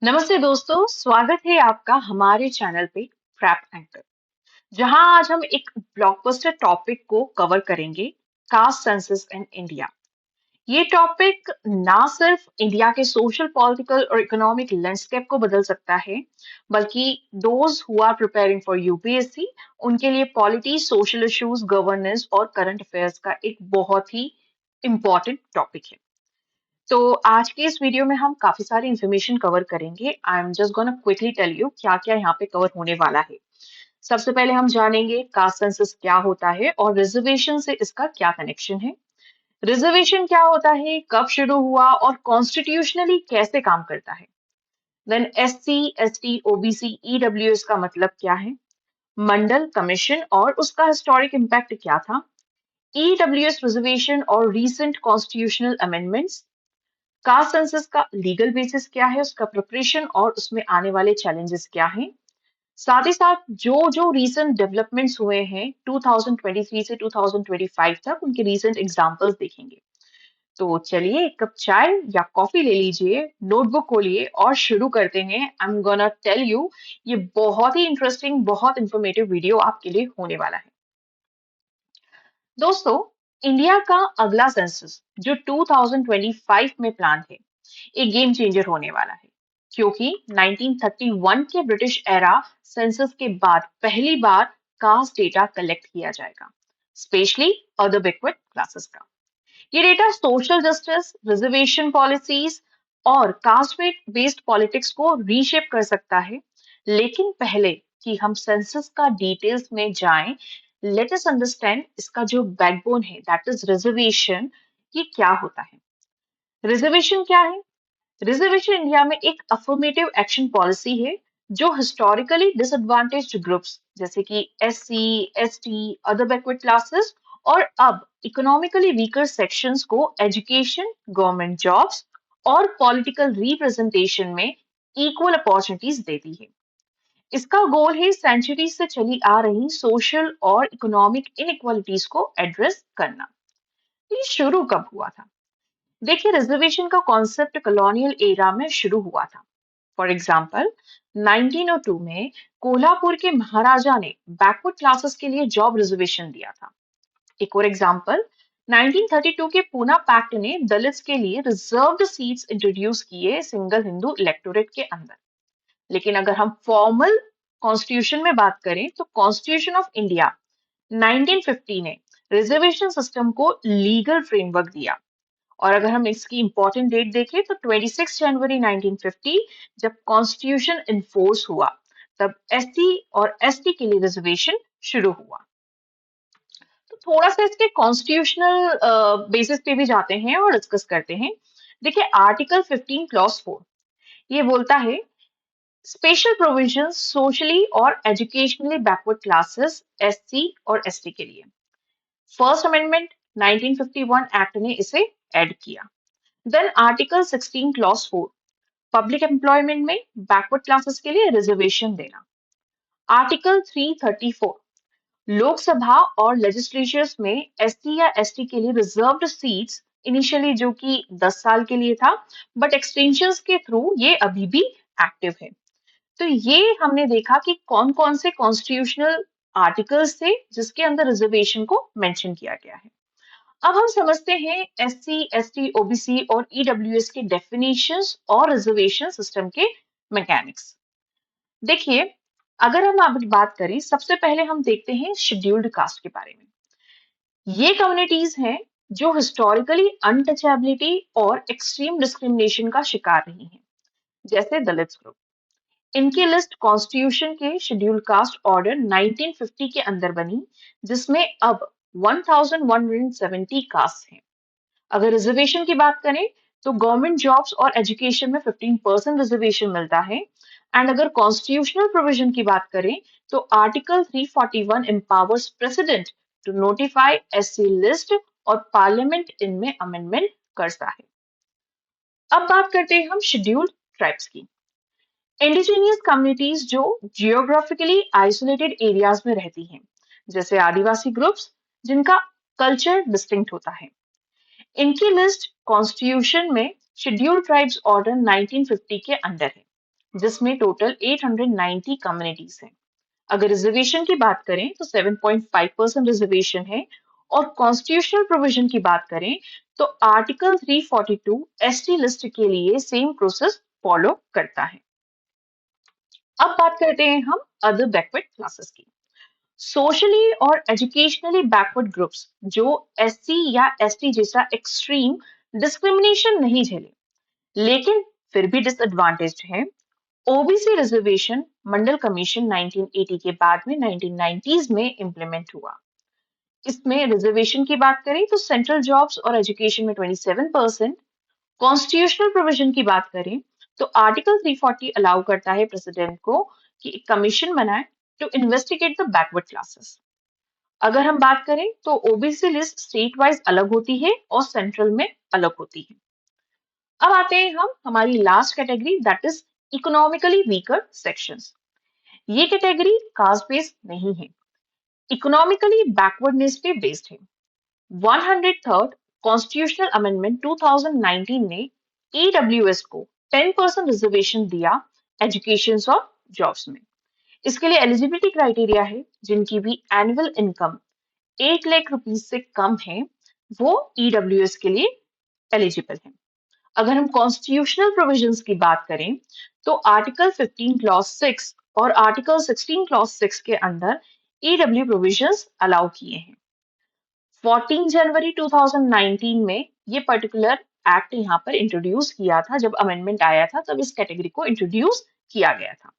नमस्ते दोस्तों, स्वागत है आपका हमारे चैनल पे ट्रैप एंकर, जहां आज हम एक ब्लॉकबस्टर टॉपिक को कवर करेंगे, कास्ट सेंसस इन इंडिया। ये टॉपिक ना सिर्फ इंडिया के सोशल, पॉलिटिकल और इकोनॉमिक लैंडस्केप को बदल सकता है, बल्कि those who are preparing for UPSC उनके लिए पॉलिटी, सोशल इश्यूज, गवर्नेंस और करंट अफेयर्स का एक बहुत ही इंपॉर्टेंट टॉपिक है। तो आज के इस वीडियो में हम काफी सारी इंफॉर्मेशन कवर करेंगे। I am just gonna quickly tell you क्या क्या यहाँ पे कवर होने वाला है। सबसे पहले हम जानेंगे कास्ट सेंसस क्या होता है और रिजर्वेशन से इसका क्या कनेक्शन है। रिजर्वेशन क्या होता है, कब शुरू हुआ और कॉन्स्टिट्यूशनली कैसे काम करता है। Then SC, ST, OBC, EWS का मतलब क्या है, मंडल कमीशन और उसका हिस्टोरिक इम्पैक्ट क्या था, ईडब्ल्यूएस रिजर्वेशन और recent constitutional amendments, caste census का लीगल बेसिस क्या है, उसका प्रिपरेशन और उसमें आने वाले चैलेंजेस क्या हैं। साथ ही साथ जो जो रीसेंट डेवलपमेंट्स हुए हैं 2023 से 2025 तक, उनके रीसेंट एग्जांपल्स देखेंगे। तो चलिए एक कप चाय या कॉफी ले लीजिए, नोटबुक खोलिए और शुरू करते हैं। I am gonna tell you, ये बहुत ही इंटरेस्टिंग, बहुत इंफॉर्मेटिव वीडियो आपके लिए होने वाला है। दोस्तों, इंडिया का अगला सेंसस जो 2025 में प्लान है, एक गेम चेंजर होने वाला है, क्योंकि 1931 के ब्रिटिश एरा सेंसस के बाद पहली बार कास्ट डेटा कलेक्ट किया जाएगा, स्पेशली अदर बैकवर्ड क्लासेस का। ये data social justice, reservation policies और कास्ट बेस्ड पॉलिटिक्स को रीशेप कर सकता है। लेकिन पहले कि हम सेंसस का डिटेल्स में जाएं, लेट अस अंडरस्टैंड इसका जो बैकबोन है, दैट इज रिजर्वेशन। ये क्या होता है? रिजर्वेशन क्या है? रिजर्वेशन इंडिया में एक अफर्मेटिव एक्शन पॉलिसी है जो हिस्टोरिकली डिसएडवांटेज्ड ग्रुप्स जैसे कि SC, ST, other backward classes और अब इकोनॉमिकली वीकर सेक्शंस को एजुकेशन, गवर्नमेंट जॉब्स और पॉलिटिकल रिप्रेजेंटेशन में इक्वल अपॉर्चुनिटीज देती है। इसका गोल है सेंचुरी से चली आ रही सोशल और इकोनॉमिक इनइक्वालिटीज को एड्रेस करना। ये शुरू कब हुआ था? देखिए, रिजर्वेशन का कॉन्सेप्ट कॉलोनियल एरा में शुरू हुआ था। फॉर एग्जाम्पल, 1902 में कोल्हापुर के महाराजा ने बैकवर्ड क्लासेस के लिए जॉब रिजर्वेशन दिया था। एक और एग्जाम्पल, 1932 के पूना पैक्ट ने दलित्स के लिए रिजर्व्ड सीट्स इंट्रोड्यूस किए सिंगल हिंदू इलेक्टोरेट के अंदर। लेकिन अगर हम फॉर्मल कॉन्स्टिट्यूशन में बात करें तो कॉन्स्टिट्यूशन ऑफ इंडिया 1950 ने रिजर्वेशन सिस्टम को लीगल फ्रेमवर्क दिया। और अगर हम इसकी इंपॉर्टेंट डेट देखें तो 26 जनवरी 1950, जब कॉन्स्टिट्यूशन इन्फोर्स हुआ, तब एससी और एसटी के लिए रिजर्वेशन शुरू हुआ। तो थोड़ा सा इसके कॉन्स्टिट्यूशनल बेसिस पे भी जाते हैं और डिस्कस करते हैं। देखिए, आर्टिकल 15 क्लॉज 4 ये बोलता है, स्पेशल प्रोविजंस सोशली और एजुकेशनली बैकवर्ड क्लासेस एससी और एसटी के लिए। फर्स्ट अमेंडमेंट 1951 एक्ट ने इसे ऐड किया। Then article 16 clause 4, public employment में बैकवर्ड क्लासेस के लिए रिजर्वेशन देना। आर्टिकल 334, लोकसभा और लेजिस्लेचर्स में एससी या एसटी के लिए रिजर्व्ड सीट्स, इनिशियली जो कि 10 साल के लिए था, बट एक्सटेंशंस के थ्रू ये अभी भी एक्टिव है। तो ये हमने देखा कि कौन कौन से कॉन्स्टिट्यूशनल आर्टिकल्स थे जिसके अंदर रिजर्वेशन को मेंशन किया गया है। अब हम समझते हैं एससी, एसटी, ओबीसी और ईडब्ल्यूएस के डेफिनेशंस और रिजर्वेशन सिस्टम के मैकेनिक्स। देखिए, अगर हम अब बात करें, सबसे पहले हम देखते हैं शेड्यूल्ड कास्ट के बारे में। ये कम्युनिटीज हैं जो हिस्टोरिकली अनटचेबिलिटी और एक्सट्रीम डिस्क्रिमिनेशन का शिकार रही हैं, जैसे दलित ग्रुप। इनकी लिस्ट कॉन्स्टिट्यूशन के शेड्यूल कास्ट ऑर्डर 1950 के अंदर बनी, जिसमें अब 1170 कास्ट हैं। अगर रिजर्वेशन की बात करें तो गवर्नमेंट जॉब्स और एजुकेशन में 15% रिजर्वेशन मिलता है। एंड अगर कॉन्स्टिट्यूशनल प्रोविजन की बात करें तो article 341 empowers president to notify SC list और पार्लियामेंट इनमें अमेंडमेंट करता है। अब बात करते हैं हम शेड्यूल्ड ट्राइब्स की। इंडिजीनियस कम्युनिटीज जो जियोग्राफिकली आइसोलेटेड एरियाज में रहती हैं, जैसे आदिवासी ग्रुप्स जिनका कल्चर डिस्टिंक्ट होता है। इनकी लिस्ट कॉन्स्टिट्यूशन में शेड्यूल्ड ट्राइब्स ऑर्डर 1950 के अंडर है। जिसमें टोटल 890 कम्युनिटीज हैं। अगर रिजर्वेशन की बात करें तो 7.5% रिजर्वेशन है। और कॉन्स्टिट्यूशनल प्रोविजन की बात करें तो आर्टिकल 342 एसटी लिस्ट के लिए सेम प्रोसेस फॉलो करता है। अब बात करते हैं हम अदर बैकवर्ड क्लासेस की। सोशली और एजुकेशनली बैकवर्ड ग्रुप्स जो एससी या एसटी जैसा एक्सट्रीम डिस्क्रिमिनेशन नहीं झेले लेकिन फिर भी डिसएडवांटेज्ड हैं, ओबीसी रिजर्वेशन मंडल कमीशन 1980 के बाद में 1990s में इंप्लीमेंट हुआ। इसमें रिजर्वेशन की बात करें तो सेंट्रल जॉब्स और एजुकेशन में 27%। कॉन्स्टिट्यूशनल प्रोविजन की बात करें तो आर्टिकल 340 अलाउ करता है प्रेसिडेंट को कि एक कमीशन बनाए to investigate the backward classes. अगर हम बात करें तो ओबीसी लिस्ट स्टेट वाइज अलग होती है और सेंट्रल में अलग होती है। अब आते हैं हम हमारी last category that is economically weaker sections. ये कैटेगरी कास्ट बेस्ड नहीं है, इकोनॉमिकली बैकवर्डनेस पे बेस्ड है। 103rd कॉन्स्टिट्यूशनल अमेंडमेंट 2019 ने ईडब्ल्यूएस को 10% रिजर्वेशन दिया एजुकेशन और जॉब्स में। इसके लिए एलिजिबिलिटी क्राइटेरिया है जिनकी भी एनुअल इनकम 8 लाख रुपीज से कम है वो ईडब्ल्यूएस के लिए एलिजिबल है। अगर हम कॉन्स्टिट्यूशनल प्रोविजंस की बात करें तो आर्टिकल 15 क्लॉज 6 और आर्टिकल 16 क्लॉज 6 के अंदर ईडब्ल्यू प्रोविजंस अलाउ किए हैं। 14 जनवरी 2019 में ये पर्टिकुलर एक्ट यहाँ पर इंट्रोड्यूस किया था। जब अमेंडमेंट आया था तब इस कैटेगरी को इंट्रोड्यूस किया गया था।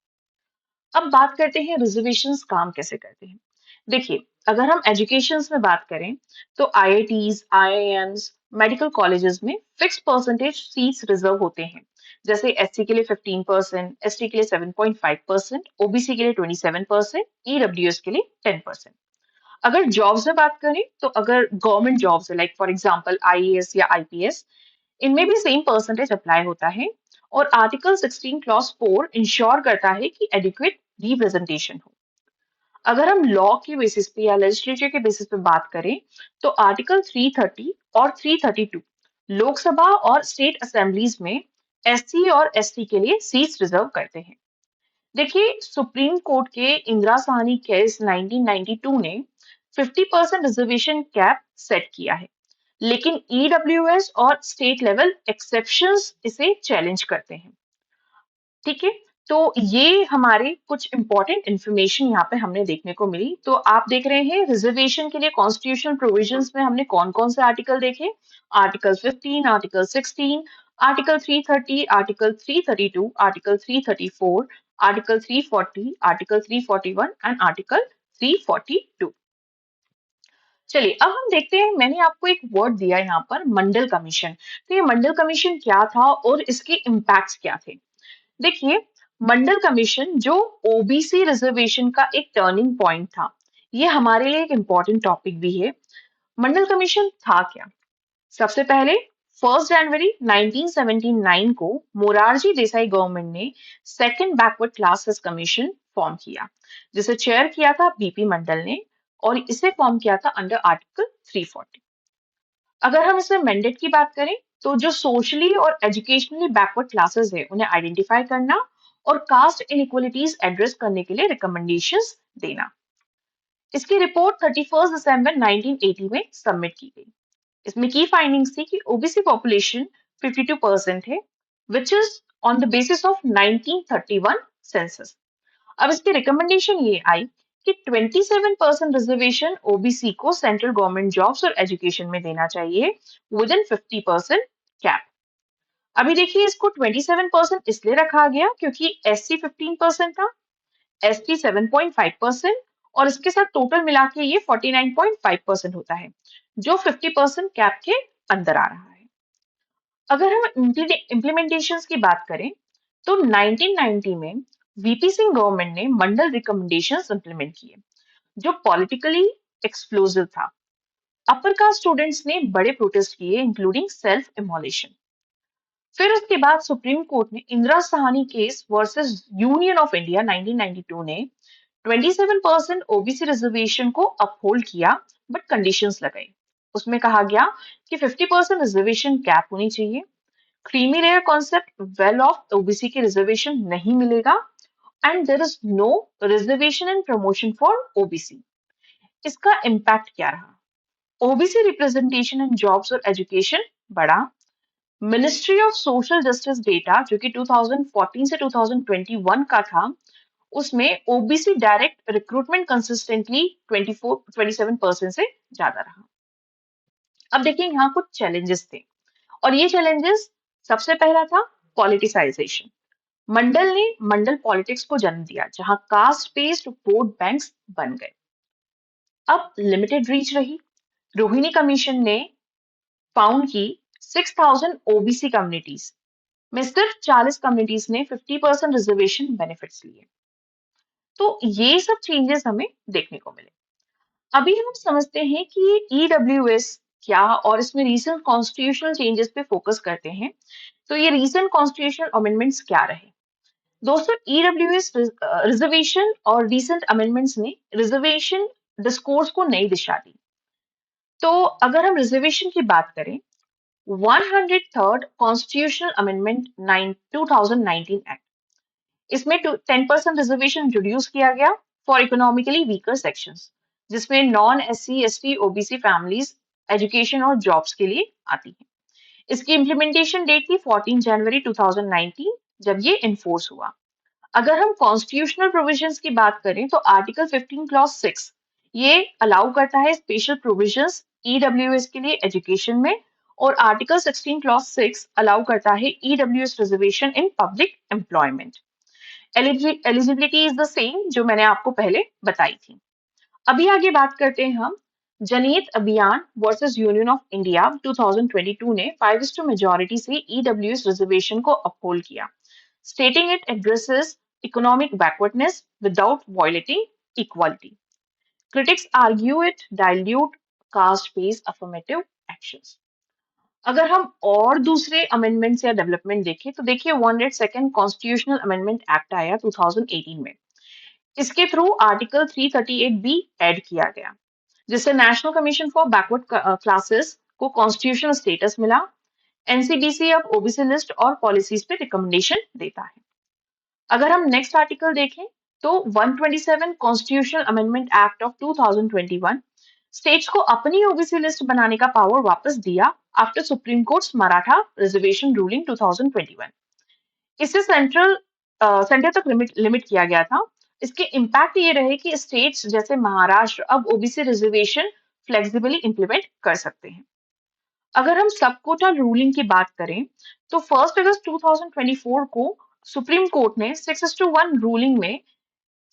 अब बात करते हैं रिजर्वेशंस काम कैसे करते हैं। देखिए, अगर हम एजुकेशन में बात करें तो आईआईटीज, आईआईएम्स, मेडिकल कॉलेजेस में फिक्स परसेंटेज सीट्स रिजर्व होते हैं। जैसे एससी के लिए 15%, एसटी के लिए 7.5%, ओबीसी के लिए 27%, ईडब्ल्यूएस के लिए 10%। अगर जॉब्स में बात करें तो अगर गवर्नमेंट जॉब्स है लाइक फॉर एग्जांपल आईएएस या आईपीएस, इनमें भी सेम परसेंटेज अप्लाई होता है। और आर्टिकल 16 क्लॉज 4 इंश्योर करता है कि एडिक्वेट रिप्रेजेंटेशन हो। अगर हम लॉ के बेसिस पे या लेजिस्लेचर के बेसिस पे बात करें तो आर्टिकल 330 और 332 लोकसभा और स्टेट असेंबलीज में एससी और एसटी के लिए सीट्स रिजर्व करते हैं। देखिए, सुप्रीम कोर्ट के इंदिरा साहनी केस 1992 ने 50% रिजर्वेशन कैप सेट किया है, लेकिन ईडब्ल्यूएस और स्टेट लेवल एक्सेप्शंस इसे चैलेंज करते हैं। ठीक है, तो ये हमारे कुछ इंपॉर्टेंट इंफॉर्मेशन यहाँ पे हमने देखने को मिली। तो आप देख रहे हैं रिजर्वेशन के लिए कॉन्स्टिट्यूशनल प्रोविजंस में हमने कौन कौन से आर्टिकल देखे। Article 15, article 16, article 330, article 332, article 334, article 340, article 341 and article 342। चलिए अब हम देखते हैं, मैंने आपको एक वर्ड दिया यहाँ पर मंडल कमीशन। तो ये मंडल कमीशन क्या था और इसके इम्पैक्ट्स क्या थे। देखिए, मंडल कमीशन जो ओबीसी रिजर्वेशन का एक टर्निंग पॉइंट था, ये हमारे लिए एक इम्पॉर्टेंट टॉपिक भी है। मंडल कमीशन था क्या? सबसे पहले 1 जनवरी 1979 को मोरारजी देसाई गवर्नमेंट ने second backward classes commission form किया, जिसे चेयर किया था बीपी मंडल ने, और इसे फॉर्म किया था अंडर आर्टिकल 340। अगर हम इसमें मैंडेट की बात करें तो जो सोशली और एजुकेशनली बैकवर्ड क्लासेस है उन्हें आइडेंटिफाई करना और कास्ट इनइक्वालिटीज एड्रेस करने के लिए रिकमेंडेशंस देना। इसकी रिपोर्ट 31 दिसंबर 1980 में सबमिट की गई। इसमें की फाइंडिंग्स थी कि ओबीसी पॉपुलेशन 52% है, which is on the basis of 1931 census. अब इसकी रिकमेंडेशन ये आई कि 27% रिजर्वेशन ओबीसी को सेंट्रल गवर्नमेंट जॉब्स और एजुकेशन में देना चाहिए विद इन 50% कैप। अभी देखिए, इसको 27% इसलिए रखा गया क्योंकि एससी 15% था, एसटी 7.5% और इसके साथ टोटल मिला के ये 49.5% होता है, जो 50% कैप के अंदर आ रहा है। अगर हम इम्प्लीमेंटेशन की बात करें तो 1990 में वीपी सिंह गवर्नमेंट ने मंडल रिकमेंडेशंस इंप्लीमेंट किए, जो पॉलिटिकली एक्सप्लोसिव था। अपर कास्ट स्टूडेंट्स ने बड़े प्रोटेस्ट किए इंक्लूडिंग सेल्फ इमोलेशन। फिर उसके बाद सुप्रीम कोर्ट ने Indira Sahni case versus union of India 1992 ने 27% ओबीसी रिजर्वेशन को अपहोल्ड किया, बट कंडीशंस लगाई। उसमें कहा गया कि 50% रिजर्वेशन कैप होनी चाहिए, creamy layer concept, well off OBC के रिजर्वेशन नहीं मिलेगा, and there is no reservation and promotion for OBC. इसका इम्पैक्ट क्या रहा? ओबीसी रिप्रेजेंटेशन इन जॉब्स और एजुकेशन बढ़ा। Ministry of social justice data जो कि 2014 से 2021 का था, उसमें ओबीसी डायरेक्ट रिक्रूटमेंट कंसिस्टेंटली 27% से ज्यादा रहा। अब देखिए यहाँ कुछ चैलेंजेस थे, और ये चैलेंजेस, सबसे पहला था पॉलिटिसाइजेशन। मंडल ने मंडल पॉलिटिक्स को जन्म दिया, जहां कास्ट बेस्ड वोट बैंक्स बन गए। अब लिमिटेड रीच रही। रोहिणी कमीशन ने फाउंड की 6000 ओबीसी कम्युनिटीज में सिर्फ 40 कम्युनिटीज ने 50% रिजर्वेशन बेनिफिट्स लिए। तो ये सब चेंजेस हमें देखने को मिले। अभी हम समझते हैं कि ईडब्ल्यूएस क्या, और इसमें रीसेंट कॉन्स्टिट्यूशनल चेंजेस पे फोकस करते हैं। तो ये रीसेंट कॉन्स्टिट्यूशनल अमेंडमेंट्स क्या रहे? दोस्तों, ईडब्ल्यूएस रिजर्वेशन और रीसेंट अमेंडमेंट्स ने रिजर्वेशन डिस्कोर्स को नई दिशा दी। तो अगर हम रिजर्वेशन की बात करें, 103rd कॉन्स्टिट्यूशनल अमेंडमेंट 2019 एक्ट, इसमें 10% रिजर्वेशन इंट्रोड्यूस किया गया फॉर इकोनॉमिकली वीकर सेक्शंस, जिसमें non SC ST OBC families education और जॉब्स के लिए आती हैं। इसकी इम्प्लीमेंटेशन डेट थी 14 जनवरी 2019, जब ये इन्फोर्स हुआ। अगर हम कॉन्स्टिट्यूशनल प्रोविजंस की बात करें तो आर्टिकल 15 क्लॉज 6 ये अलाउ करता है स्पेशल प्रोविजंस ईडब्ल्यूएस के लिए एजुकेशन में, और आर्टिकल 16 क्लॉज 6 अलाउ करता है EWS reservation in public employment. Eligibility is the same जो मैंने आपको पहले बताई थी। अभी आगे बात करते हैं हम। जनहित अभियान वर्सेस यूनियन ऑफ इंडिया 2022 ने 5:2 मेजोरिटी से ईडब्ल्यूएस रिजर्वेशन को अपहोल्ड किया, stating it addresses economic backwardness without violating equality. Critics argue it dilute caste-based affirmative actions. अगर हम और दूसरे अमेंडमेंट्स या डेवलपमेंट देखें तो देखिए 102nd कॉन्स्टिट्यूशनल अमेंडमेंट एक्ट आया 2018 में। इसके थ्रू आर्टिकल 338 बी ऐड किया गया, जिससे national commission for backward classes को कॉन्स्टिट्यूशनल स्टेटस मिला। एनसीडीसी अब ओबीसी लिस्ट और पॉलिसीज पे रिकमेंडेशन देता है। अगर हम नेक्स्ट आर्टिकल देखें तो 127 constitutional amendment act of 2021 states को अपनी ओबीसी लिस्ट बनाने का पावर वापस दिया after supreme courts Maratha reservation ruling 2021। इसे सेंटर तक लिमिट किया गया था। इसके इम्पैक्ट ये रहे कि स्टेट्स जैसे महाराष्ट्र अब ओबीसी रिजर्वेशन फ्लेक्सिबली इंप्लीमेंट कर सकते हैं। अगर हम सब कोटा रूलिंग की बात करें तो 1 अगस्त 2024 को सुप्रीम कोर्ट ने 6:1 रूलिंग में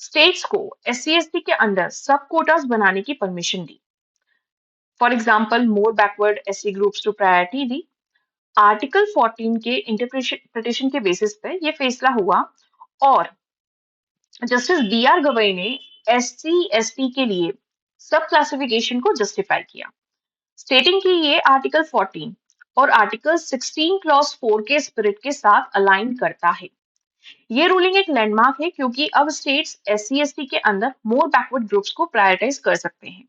स्टेट्स को एससी एसटी के अंडर सब कोटास बनाने की परमिशन दी। For example, more backward SC groups to priority दी। आर्टिकल 14 के इंटरप्रिटेशन के बेसिस पे ये फैसला हुआ, और जस्टिस बी आर गवई ने एससी एसटी के लिए सब क्लासिफिकेशन को जस्टिफाई किया, स्टेटिंग कि ये आर्टिकल 14 और आर्टिकल 16 क्लॉज 4 के स्पिरिट के साथ अलाइन करता है। ये रूलिंग एक लैंडमार्क है, क्योंकि अब स्टेट्स एससी एसटी के अंदर मोर बैकवर्ड ग्रुप्स को प्रायोरिटाइज कर सकते हैं,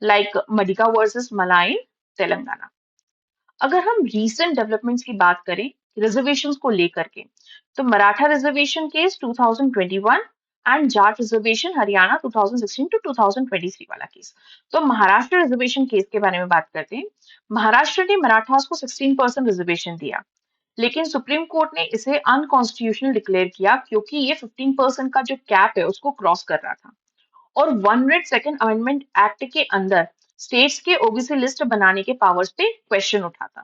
लाइक मडिका वर्सेस मलाइन तेलंगाना। अगर हम रीसेंट डेवलपमेंट्स की बात करें रिजर्वेशंस को लेकर के, तो Maratha reservation case 2021 and Jat reservation Haryana 2016 to 2023 वाला केस। तो महाराष्ट्र रिजर्वेशन केस के बारे में बात करते हैं। महाराष्ट्र ने मराठास को 16% रिजर्वेशन दिया, लेकिन सुप्रीम कोर्ट ने इसे अनकॉन्स्टिट्यूशनल डिक्लेयर किया, क्योंकि ये 15% का जो कैप है उसको क्रॉस कर रहा था, और 102nd अमेंडमेंट एक्ट के अंदर स्टेट्स के ओबीसी लिस्ट बनाने के पावर्स पे क्वेश्चन उठा था।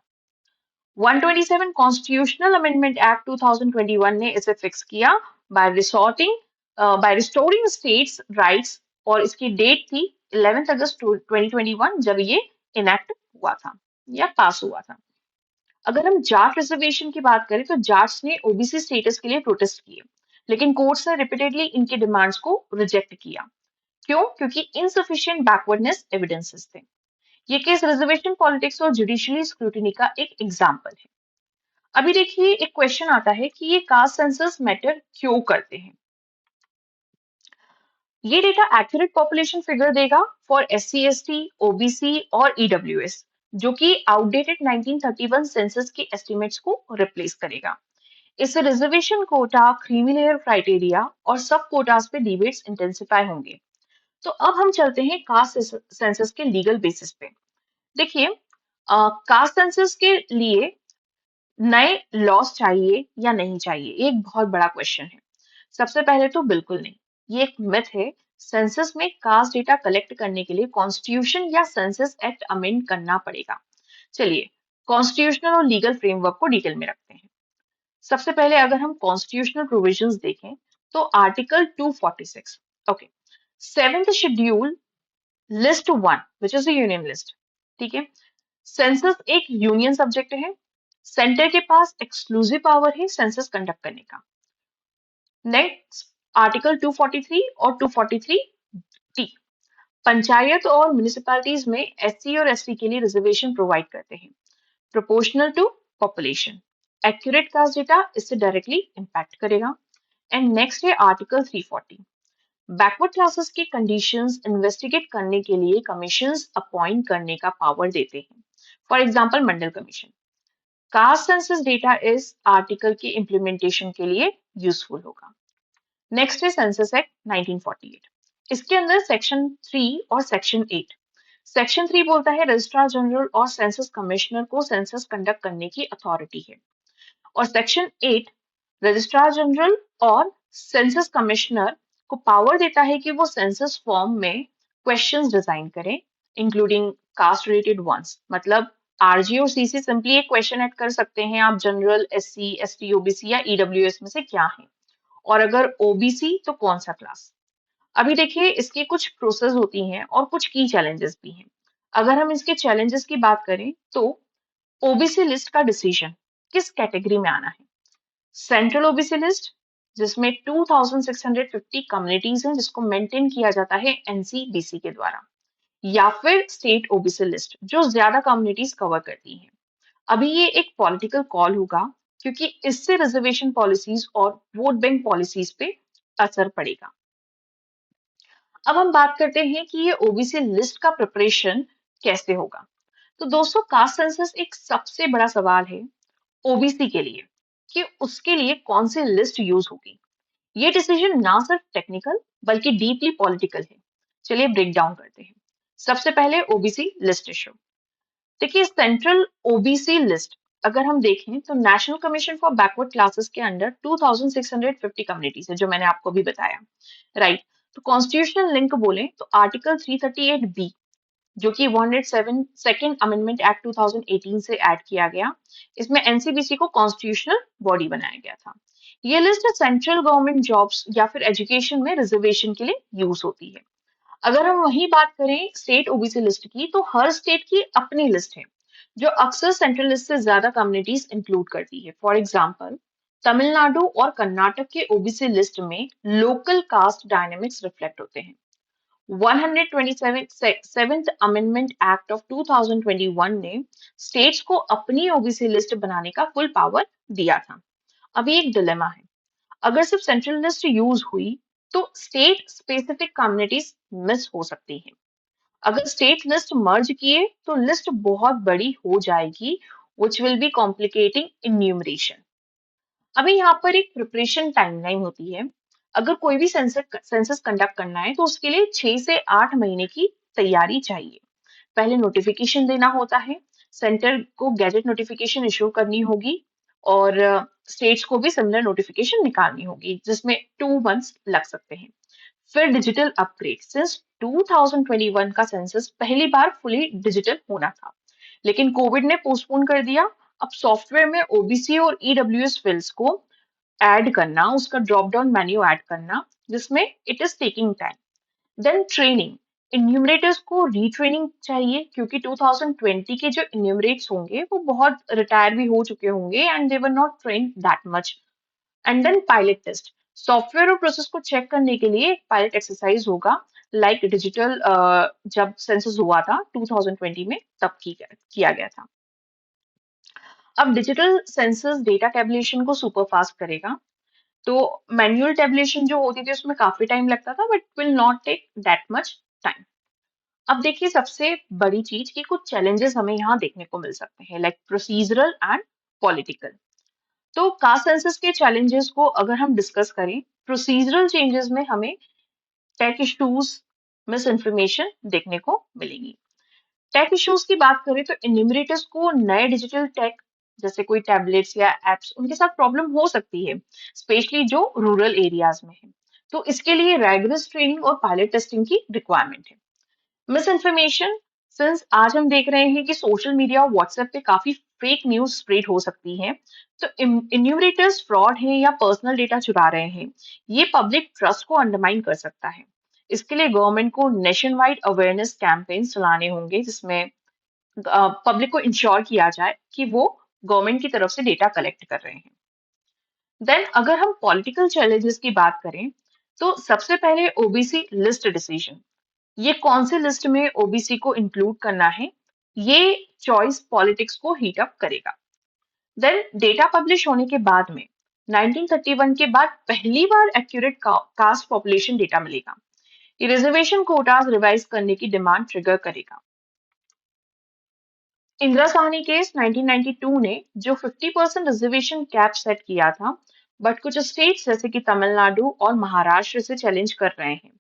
127 कॉन्स्टिट्यूशनल अमेंडमेंट एक्ट 2021 ने इसे फिक्स किया बाय रिस्टोरिंग स्टेट्स राइट्स, और इसकी डेट थी 11 अगस्त 2021 जब ये इनेक्ट हुआ था या पास हुआ था। अगर हम जाट रिजर्वेशन की बात करें तो जाट्स ने ओबीसी स्टेटस के लिए प्रोटेस्ट किए, लेकिन कोर्ट्स ने रिपीटेडली इनके डिमांड्स को रिजेक्ट किया। क्यों? क्योंकि इनसफिशिएंट बैकवर्डनेस एविडेंसेस थे। ये केस रिजर्वेशन पॉलिटिक्स और जुडिशियली स्क्रूटिनी का एक एग्जाम्पल है। अभी देखिए एक क्वेश्चन आता है कि ये कास्ट सेंसस मैटर क्यों करते हैं? ये डेटा एक्यूरेट पॉपुलेशन फिगर देगा फॉर एससी एसटी, ओबीसी और ईडब्ल्यूएस, जो कि आउटडेटेड 1931 सेंसस के एस्टिमेट्स को रिप्लेस करेगा। इससे reservation quota, creamy layer criteria और सब कोटास पे डिबेट्स इंटेंसिफाई होंगे। तो अब हम चलते हैं कास्ट सेंसस के लीगल बेसिस पे। देखिए, कास्ट सेंसस के लिए नए लॉस चाहिए या नहीं चाहिए, ये एक बहुत बड़ा क्वेश्चन है। सबसे पहले तो बिल्कुल नहीं, ये एक मिथ है। सेंसस में कास्ट डेटा कलेक्ट करने के लिए कॉन्स्टिट्यूशन या सेंसस एक्ट अमेंड करना पड़ेगा। चलिए, कॉन्स्टिट्यूशनल और लीगल फ्रेमवर्क को डिटेल में रखते हैं। सबसे पहले अगर हम कॉन्स्टिट्यूशनल प्रोविजंस देखें तो article 246, okay, seventh schedule, list one which is the union list. ठीक है, सेंसस एक यूनियन सब्जेक्ट है। सेंटर के पास एक्सक्लूसिव पावर है सेंसस कंडक्ट करने का। नेक्स्ट, आर्टिकल 243 और 243 टी, पंचायत और म्युनिसिपैलिटीज में एससी और एसटी के लिए रिजर्वेशन प्रोवाइड करते हैं, proportional to population. Accurate caste data इससे डायरेक्टली इंपैक्ट करेगा। एंड नेक्स्ट है आर्टिकल 340, बैकवर्ड क्लासेस की कंडीशंस इन्वेस्टिगेट करने के लिए कमीशंस अपॉइंट करने का पावर देते हैं। For example Mandal commission. Caste census data इस आर्टिकल के इम्प्लीमेंटेशन के लिए यूजफुल होगा। नेक्स्ट है सेंसस एक्ट 1948। इसके अंदर सेक्शन 3 और सेक्शन 8। सेक्शन 3 बोलता है रजिस्ट्रार जनरल और सेंसस कमिश्नर को सेंसस कंडक्ट करने की अथॉरिटी है। और सेक्शन 8 रजिस्ट्रार जनरल और सेंसस कमिश्नर को पावर देता है कि वो सेंसस फॉर्म में क्वेश्चंस डिजाइन करें, इंक्लूडिंग कास्ट रिलेटेड वंस। मतलब आरजी और सीसी सिंपली एक क्वेश्चन ऐड कर सकते हैं, आप जनरल, एससी, एसटी, ओबीसी या ईडब्ल्यूएस में से क्या है, और अगर ओबीसी तो कौन सा क्लास। अभी देखिए, इसकी कुछ प्रोसेस होती हैं और कुछ की चैलेंजेस भी हैं। अगर हम इसके चैलेंजेस की बात करें तो ओबीसी लिस्ट का डिसीजन किस कैटेगरी में आना है। सेंट्रल ओबीसी लिस्ट, जिसमें 2650 कम्युनिटीज हैं जिसको मेंटेन किया जाता है एनसीबीसी के द्वारा, या फिर स्टेट ओबीसी लिस्ट जो ज्यादा कम्युनिटीज कवर करती हैं। अभी ये एक पॉलिटिकल कॉल होगा क्योंकि इससे रिजर्वेशन पॉलिसीज और वोट बैंक पॉलिसीज पे असर पड़ेगा। अब हम बात करते हैं कि ये ओबीसी लिस्ट का प्रिपरेशन कैसे होगा। तो दोस्तों, कास्ट सेंसस एक सबसे बड़ा सवाल है ओबीसी के लिए कि उसके लिए कौन सी लिस्ट यूज होगी। ये डिसीजन ना सिर्फ टेक्निकल बल्कि डीपली पॉलिटिकल है। चलिए ब्रेक डाउन करते हैं। सबसे पहले ओबीसी लिस्ट इशू। देखिए, सेंट्रल ओबीसी लिस्ट अगर हम देखें तो national commission for backward classes के अंडर 2650 कम्युनिटीज है, जो मैंने आपको भी बताया, राइट। तो कॉन्स्टिट्यूशनल लिंक बोले तो आर्टिकल 338 बी, जो कि 107 सेकेंड अमेंडमेंट एक्ट 2018 से ऐड किया गया, इसमें एनसीबीसी को कॉन्स्टिट्यूशनल बॉडी बनाया गया था। ये लिस्ट सेंट्रल गवर्नमेंट जॉब्स या फिर एजुकेशन में रिजर्वेशन के लिए यूज होती है। अगर हम वही बात करें स्टेट ओबीसी लिस्ट की, तो हर स्टेट की अपनी लिस्ट है जो अक्सर सेंट्रल लिस्ट से ज्यादा कम्युनिटीज इंक्लूड करती है। फॉर एग्जाम्पल, तमिलनाडु और कर्नाटक के ओबीसी लिस्ट में लोकल कास्ट डायनेमिक्स रिफ्लेक्ट होते हैं। 127th अमेंडमेंट एक्ट ऑफ 2021 ने स्टेट्स को अपनी ओबीसी लिस्ट बनाने का फुल पावर दिया था। अभी एक डिलेमा है, अगर सिर्फ सेंट्रल लिस्ट यूज हुई तो स्टेट स्पेसिफिक कम्युनिटीज मिस हो सकती हैं। अगर स्टेट लिस्ट मर्ज किए तो लिस्ट बहुत बड़ी हो जाएगी, which will be complicating enumeration। अभी यहाँ पर एक प्रिपरेशन टाइमलाइन होती है। अगर कोई भी सेंसस कंडक्ट करना है तो उसके लिए 6 से 8 महीने की तैयारी चाहिए। पहले नोटिफिकेशन देना होता है, सेंटर को गैजेट नोटिफिकेशन इशू करनी होगी, और स्टेट्स को भी सिमिलर नोटिफिकेशन निकालनी होगी, जिसमें 2 मंथ्स लग सकते हैं। फिर डिजिटल अपग्रेड, सिंस 2021 का सेंसस पहली बार फुली डिजिटल होना था, लेकिन कोविड ने पोस्टपोन कर दिया। अब सॉफ्टवेयर में ओबीसी और ईडब्ल्यूएस फील्ड्स को ऐड करना, उसका ड्रॉप डाउन मेन्यू ऐड करना, जिसमें it is taking time. Then training, enumerators को रीट्रेनिंग चाहिए क्योंकि 2020 के जो इन्यूमरेट्स होंगे वो बहुत रिटायर भी हो चुके होंगे and they were not train that much. And then pilot test, software और प्रोसेस को चेक करने के लिए पायलट एक्सरसाइज होगा, लाइक डिजिटल जब सेंसस हुआ था 2020 में तब किया गया था। अब डिजिटल सेंसस डेटा टेबुलेशन को सुपर फास्ट करेगा। तो मैन्युअल टेबुलेशन जो होती थी उसमें काफी टाइम लगता था, but will not take that much time. अब देखिए सबसे बड़ी चीज कि कुछ चैलेंजेस हमें यहाँ देखने को मिल सकते हैं, लाइक प्रोसीजरल एंड पॉलिटिकल। तो कास्ट सेंसस के चैलेंजेस को अगर हम डिस्कस करें, प्रोसीजरल चेंजेस में हमें टेक इश्यूज, मिस इन्फॉर्मेशन देखने को मिलेंगी। टेक इश्यूज की बात करें तो इन्यूमरेटर्स को नए डिजिटल टेक जैसे कोई टैबलेट्स या एप्स उनके साथ प्रॉब्लम हो सकती है, स्पेशली जो रूरल एरियाज में है। तो इसके लिए रैगरस ट्रेनिंग और पायलट टेस्टिंग की रिक्वायरमेंट है। मिस इन्फॉर्मेशन, सिंस आज हम देख रहे हैं कि सोशल मीडिया और व्हाट्सएप पे काफी फेक न्यूज स्प्रेड हो सकती है, तो इन्यूमरेटर्स फ्रॉड है या पर्सनल डेटा चुरा रहे हैं, ये पब्लिक ट्रस्ट को अंडरमाइन कर सकता है। इसके लिए गवर्नमेंट को नेशन वाइड अवेयरनेस कैंपेन चलाने होंगे, जिसमें पब्लिक को इंश्योर किया जाए कि वो गवर्नमेंट की तरफ से डेटा कलेक्ट कर रहे हैं। देन अगर हम पॉलिटिकल चैलेंजेस की बात करें, तो सबसे पहले ओबीसी लिस्ट डिसीजन, ये कौन से लिस्ट में ओबीसी को इंक्लूड करना है, ये चॉइस पॉलिटिक्स को हीट अप करेगा। देन डेटा पब्लिश होने के बाद में 1931 के बाद पहली बार एक्यूरेट कास्ट पॉपुलेशन डेटा मिलेगा। ये रिजर्वेशन कोटास रिवाइज करने की डिमांड ट्रिगर करेगा। इंदिरा साहनी केस 1992 ने जो 50% रिजर्वेशन कैप सेट किया था, बट कुछ स्टेट्स जैसे कि तमिलनाडु और महाराष्ट्र से चैलेंज कर रहे हैं।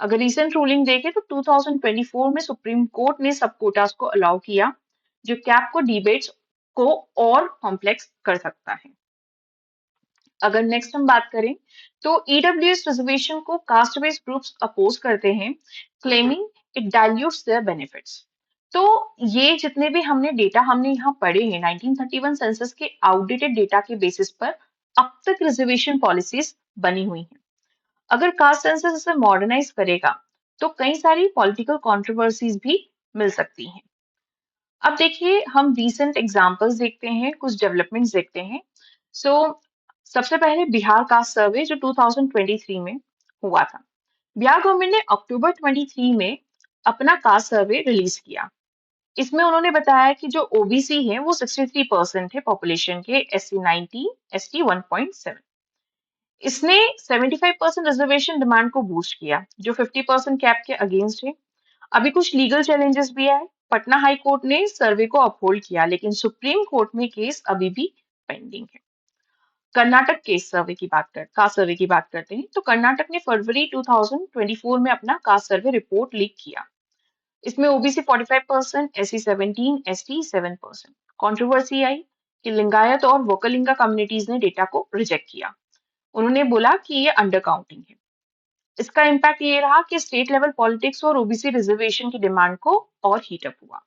अगर रिसेंट रूलिंग देखें तो 2024 में सुप्रीम कोर्ट ने सब कोटास को अलाउ किया, जो कैप को डिबेट्स को और कॉम्प्लेक्स कर सकता है। अगर नेक्स्ट हम बात करें तो ईडब्ल्यूएस रिजर्वेशन को कास्ट बेस्ड ग्रुप्स अपोज करते हैं, claiming it dilutes their benefits. तो ये जितने भी हमने यहाँ पढ़े हैं 1931 सेंसस के आउटडेटेड डेटा के बेसिस पर अब तक रिजर्वेशन पॉलिसीज बनी हुई हैं। अगर कास्ट सेंसस इसे मॉडर्नाइज करेगा तो कई सारी पॉलिटिकल कंट्रोवर्सीज भी मिल सकती हैं। अब देखिए हम रीसेंट एग्जांपल्स देखते हैं, कुछ डेवलपमेंट्स देखते हैं। सो सबसे पहले बिहार कास्ट सर्वे जो 2023 में हुआ था। बिहार गवर्नमेंट ने अक्टूबर 23 में अपना कास्ट सर्वे रिलीज किया। इसमें उन्होंने बताया कि जो ओबीसी है वो 63% है पॉपुलेशन के, एससी 90, एसटी 1.7। इसने 75% रिजर्वेशन डिमांड को बूस्ट किया, जो 50% कैप के अगेंस्ट है। अभी कुछ लीगल चैलेंजेस भी आए। पटना हाई कोर्ट ने सर्वे को अपहोल्ड किया, लेकिन सुप्रीम कोर्ट में केस अभी भी पेंडिंग है। कर्नाटक केस सर्वे की कास्ट सर्वे की बात करते हैं, तो कर्नाटक ने फरवरी 2024 में अपना कास्ट सर्वे रिपोर्ट लीक किया। इसमें ओबीसी 45%, एससी 17, एसटी 7%। कंट्रोवर्सी आई कि लिंगायत और वोकलिंगा कम्युनिटीज ने डेटा को रिजेक्ट किया। उन्होंने बोला कि ये अंडर काउंटिंग है। इसका इम्पैक्ट ये रहा कि स्टेट लेवल पॉलिटिक्स और ओबीसी रिजर्वेशन की डिमांड को और हीटअप हुआ।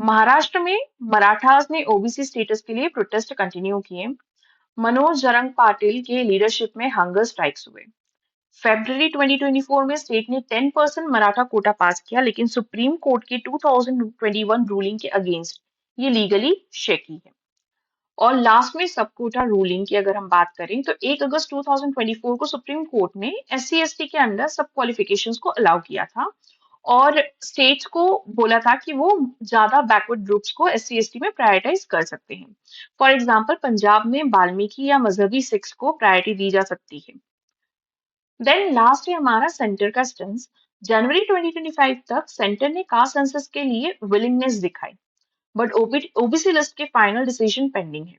महाराष्ट्र में मराठास ने ओबीसी स्टेटस के लिए प्रोटेस्ट कंटिन्यू किए। मनोज जरंग पाटिल के लीडरशिप में हंगर स्ट्राइक्स हुए। फरवरी 2024 में स्टेट ने 10% मराठा कोटा पास किया, लेकिन सुप्रीम कोर्ट के 2021 रूलिंग के अगेंस्ट ये लीगली शेकी है। और लास्ट में सब कोटा रूलिंग की अगर हम बात करें तो 1 अगस्त 2024 को सुप्रीम कोर्ट ने एससी एसटी के अंडर सब क्वालिफिकेशंस को अलाउ किया था, और स्टेट्स को बोला था कि वो ज्यादा बैकवर्ड ग्रुप्स को एससी एसटी में प्रायोरिटाइज कर सकते हैं। फॉर एग्जांपल पंजाब में वाल्मीकि या मजहबी सिख्स को प्रायोरिटी दी जा सकती है। देन लास्ट है हमारा सेंटर का स्टेंस। जनवरी 2025 तक सेंटर ने कास्ट सेंसस के लिए विलिंगनेस दिखाई, बट ओबीसी लिस्ट के फाइनल डिसीजन पेंडिंग है।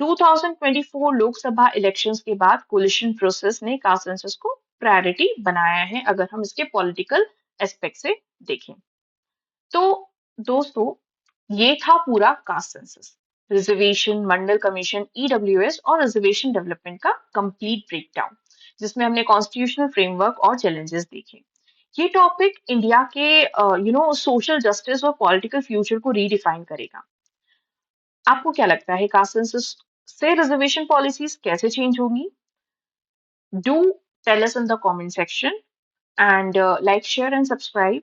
2024 लोकसभा इलेक्शंस के बाद कोलिशन प्रोसेस ने कास्ट सेंसस को प्रायोरिटी बनाया है, अगर हम इसके पॉलिटिकल एस्पेक्ट से देखें। तो दोस्तों, ये था पूरा caste census, reservation, Mandal commission, EWS और रिजर्वेशन डेवलपमेंट का कंप्लीट ब्रेकडाउन, जिसमें हमने कॉन्स्टिट्यूशनल फ्रेमवर्क और चैलेंजेस देखे। ये टॉपिक इंडिया के सोशल जस्टिस और पॉलिटिकल फ्यूचर को रीडिफाइन करेगा। आपको क्या लगता है कास्ट सेंसस से रिजर्वेशन पॉलिसीज कैसे चेंज होंगी? Do tell us in the comment section and like, share and subscribe.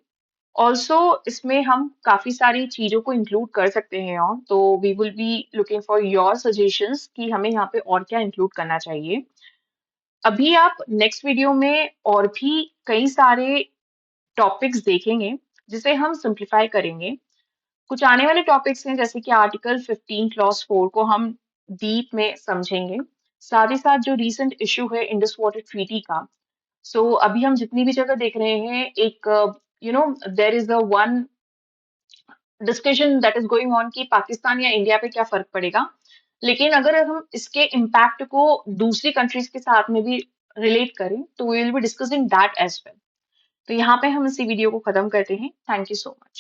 Also इसमें हम काफी सारी चीजों को इंक्लूड कर सकते हैं, और तो we will be looking for your suggestions कि हमें यहाँ पे और क्या इंक्लूड करना चाहिए। अभी आप नेक्स्ट वीडियो में और भी कई सारे टॉपिक्स देखेंगे जिसे हम सिंप्लीफाई करेंगे। कुछ आने वाले टॉपिक्स हैं जैसे कि आर्टिकल 15 क्लॉज 4 को हम डीप में समझेंगे। साथ ही साथ जो रीसेंट इशू है इंडस वाटर ट्रीटी का, सो अभी हम जितनी भी जगह देख रहे हैं एक there is a one discussion that is going on कि पाकिस्तान या इंडिया पे क्या फर्क पड़ेगा। लेकिन अगर हम इसके इम्पैक्ट को दूसरी कंट्रीज के साथ में भी रिलेट करें तो we will be discussing that as well. तो यहाँ पे हम इसी वीडियो को खत्म करते हैं। Thank you so much.